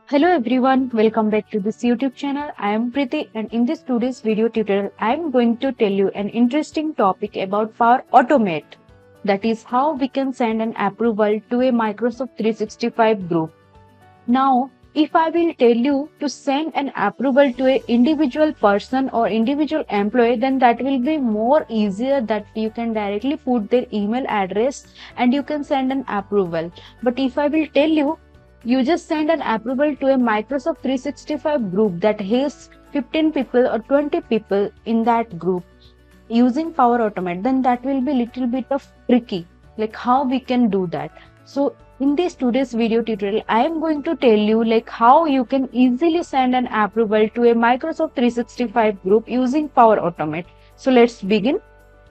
Hello everyone, welcome back to this YouTube channel. I am Preeti and in this today's video tutorial, I am going to tell you an interesting topic about PowerAutomate. That is how we can send an approval to a Microsoft 365 group. Now, if I will tell you to send an approval to an individual person or individual employee, then that will be more easier that you can directly put their email address and you can send an approval. But if I will tell you, you just send an approval to a Microsoft 365 group that has 15 people or 20 people in that group using PowerAutomate, then that will be little bit of tricky, like how we can do that. So in this today's video tutorial, I am going to tell you like how you can easily send an approval to a Microsoft 365 group using PowerAutomate. So let's begin.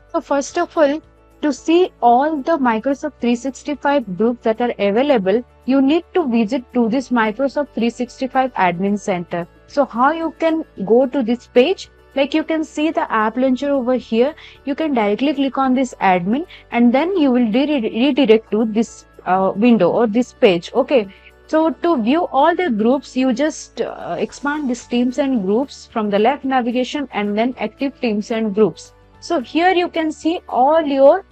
So first of all, to see all the Microsoft 365 groups that are available, you need to visit to this Microsoft 365 Admin Center. So how you can go to this page? Like you can see the app launcher over here. You can directly click on this admin and then you will redirect to this window or this page. Okay. So to view all the groups, you just expand this teams and groups from the left navigation and then active teams and groups. So here you can see all your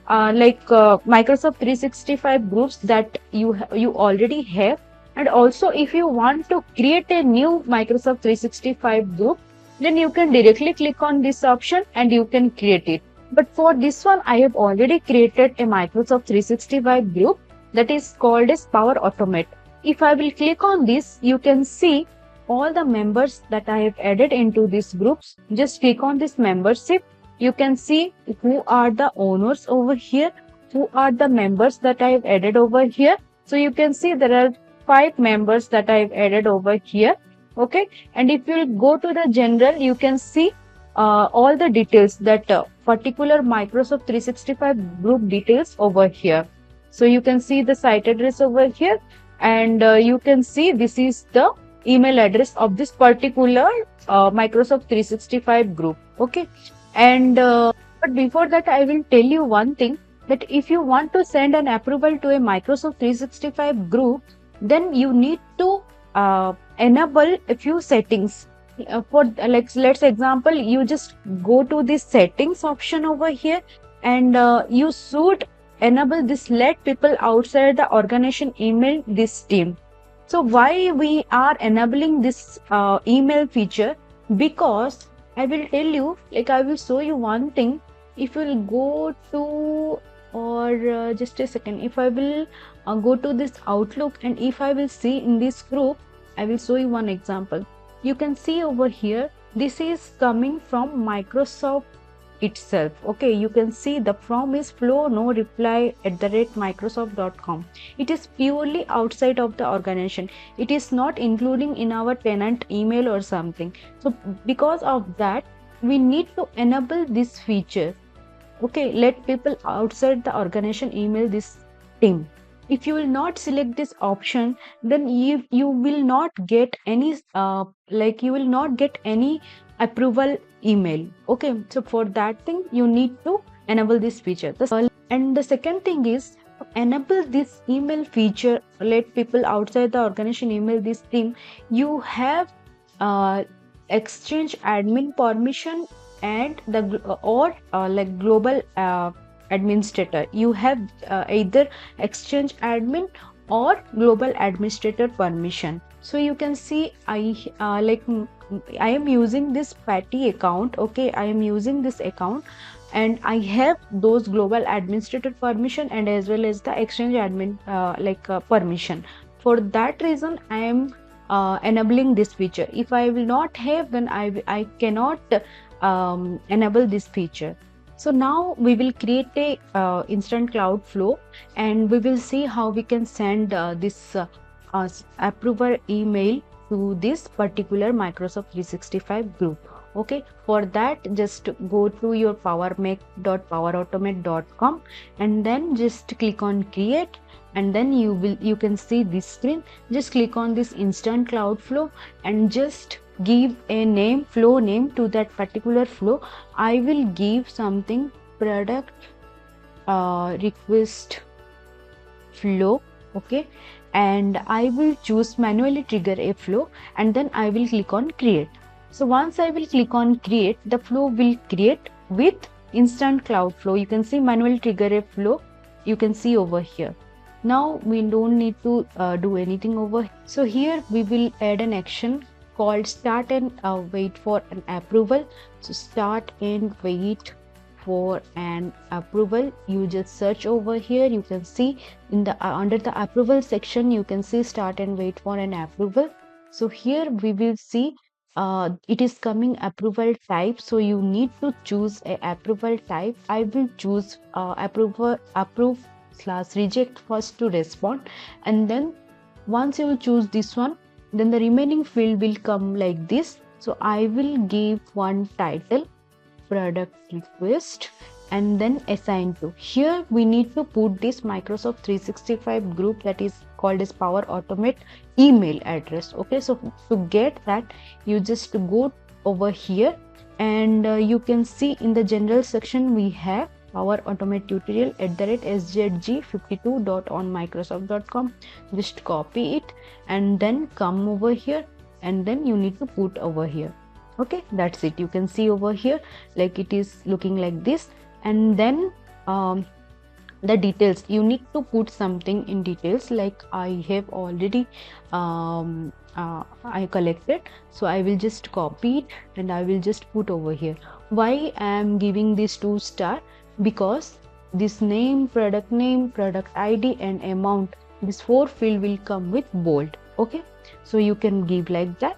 Microsoft 365 groups that you already have, and also if you want to create a new Microsoft 365 group, then you can directly click on this option and you can create it. But for this one, I have already created a Microsoft 365 group that is called as PowerAutomate. If I will click on this, you can see all the members that I have added into these groups. Just click on this membership. You can see who are the owners over here, who are the members that I have added over here. So you can see there are 5 members that I have added over here. Okay. And if you go to the general, you can see all the details that particular Microsoft 365 group details over here. So you can see the site address over here and you can see this is the email address of this particular Microsoft 365 group. Okay. And but before that, I will tell you one thing, that if you want to send an approval to a Microsoft 365 group, then you need to enable a few settings. For let's example, you just go to this settings option over here and you should enable this let people outside the organization email this team. So why we are enabling this email feature? Because I will tell you, like I will show you one thing. If you will go to, or just a second, if I will go to this Outlook and if I will see in this group, I will show you one example. You can see over here, this is coming from Microsoft itself. Okay, you can see the from is flow no reply @microsoft.com. It is purely outside of the organization. It is not including in our tenant email or something. So because of that, we need to enable this feature. Okay, let people outside the organization email this team. If you will not select this option, then you will not get any you will not get any approval email. Okay, so for that thing you need to enable this feature. And the second thing is to enable this email feature, let people outside the organization email this team. You have exchange admin permission and the global administrator. You have either exchange admin or global administrator permission. So you can see I am using this Patty account. Okay, I am using this account and I have those global administrator permission and as well as the exchange admin permission. For that reason, I am enabling this feature. If I will not have, then I cannot enable this feature. So now we will create a instant cloud flow and we will see how we can send this approval email to this particular Microsoft 365 group. Okay, for that just go to your powerautomate.com and then just click on create and then you can see this screen. Just click on this instant cloud flow and just give a name, flow name to that particular flow. I will give something product request flow. Okay, and I will choose manually trigger a flow, and then I will click on create. So once I will click on create, the flow will create with instant cloud flow. You can see manually trigger a flow. You can see over here. Now we don't need to do anything over. So here we will add an action called start and wait for an approval. So start and wait for an approval. You just search over here. You can see in the under the approval section, you can see start and wait for an approval. So here we will see it is coming approval type, so you need to choose a approval type. I will choose approve/reject first to respond, and then once you choose this one, then the remaining field will come like this. So I will give one title, product request, and then assign to. Here we need to put this Microsoft 365 group, that is called as PowerAutomate email address. Okay, so to get that, you just go over here, and you can see in the general section we have PowerAutomate tutorial @sgg52.onmicrosoft.com. Just copy it and then come over here, and then you need to put over here. Okay, that's it. You can see over here like it is looking like this, and then the details, you need to put something in details, like I have already I collected, so I will just copy it and I will just put over here. Why I am giving this 2-star? Because this name, product ID and amount, this 4 field will come with bold. Okay, so you can give like that,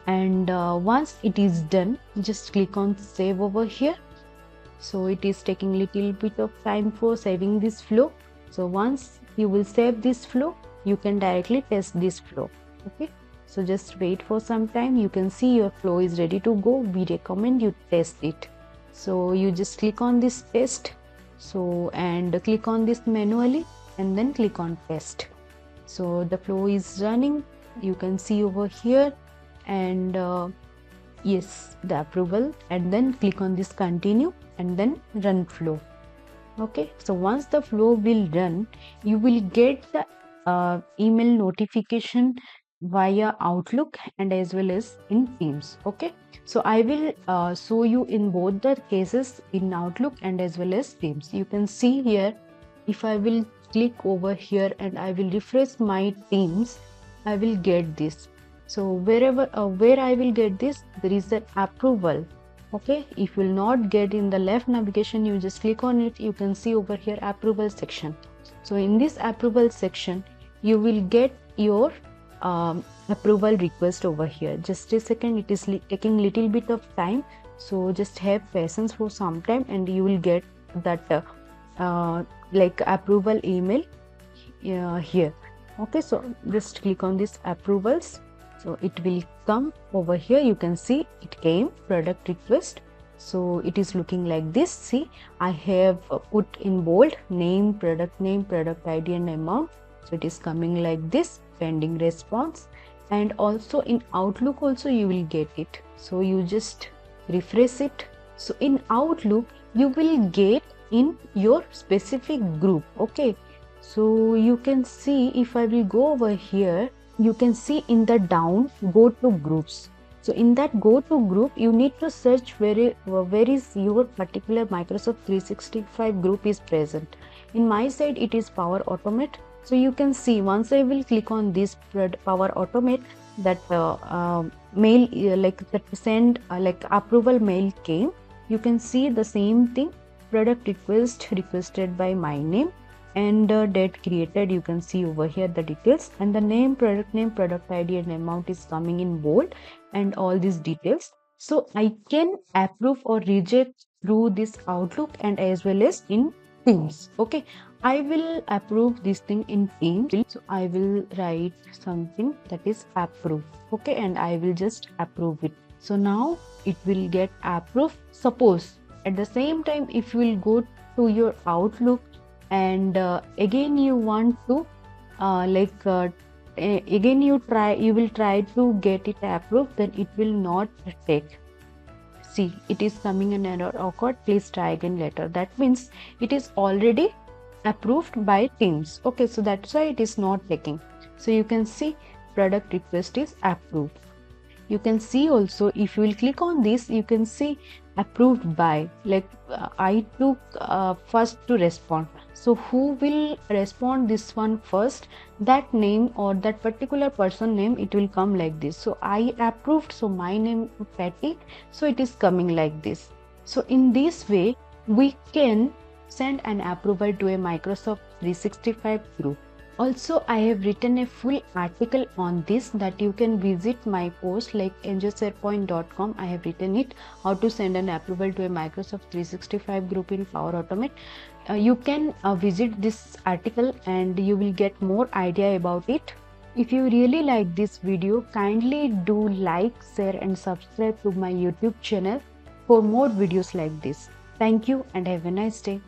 and once it is done, just click on save over here. So it is taking little bit of time for saving this flow. So once you will save this flow, you can directly test this flow. Okay, so just wait for some time. You can see your flow is ready to go. We recommend you test it. So you just click on this test, so and click on this manually, and then click on test. So the flow is running, you can see over here, and yes, the approval, and then click on this continue and then run flow. Okay, so once the flow will run, you will get the email notification via Outlook and as well as in Teams. Okay, so I will show you in both the cases, in Outlook and as well as Teams. You can see here, if I will click over here and I will refresh my Teams, I will get this. So wherever where I will get this, there is an approval. Okay, if you will not get in the left navigation, you just click on it. You can see over here approval section. So in this approval section, you will get your approval request over here. Just a second, it is taking little bit of time, so just have patience for some time and you will get that like approval email here. Okay, so just click on this approvals. So it will come over here. You can see it came product request. So it is looking like this. See, I have put in bold name, product ID and amount. So it is coming like this, pending response. And also in Outlook also you will get it. So you just refresh it. So in Outlook you will get in your specific group. Okay, so you can see, if I will go over here, you can see in the down, go to groups. So in that go to group, you need to search where is your particular Microsoft 365 group is present. In my side, it is PowerAutomate. So you can see, once I will click on this PowerAutomate, that mail like that send like approval mail came. You can see the same thing, product request requested by my name, and date created. You can see over here the details, and the name, product ID and amount is coming in bold, and all these details. So I can approve or reject through this Outlook and as well as in Teams. Okay, I will approve this thing in Teams. So I will write something that is approve. Okay, and I will just approve it. So now it will get approved. Suppose at the same time, if you will go to your Outlook and again you want to again you will try to get it approved, then it will not take. See, it is coming an error occurred, please try again later. That means it is already approved by Teams. Okay, so that's why it is not taking. So you can see product request is approved. You can see also, if you will click on this, you can see approved by, like I took first to respond. So who will respond this one first, that name or that particular person name, it will come like this. So I approved, so my name Patty, so it is coming like this. So in this way we can send an approval to a Microsoft 365 group. Also, I have written a full article on this, that you can visit my post like angelsairpoint.com. I have written it, how to send an approval to a Microsoft 365 group in PowerAutomate. You can visit this article and you will get more idea about it. If you really like this video, kindly do like, share and subscribe to my YouTube channel for more videos like this. Thank you and have a nice day.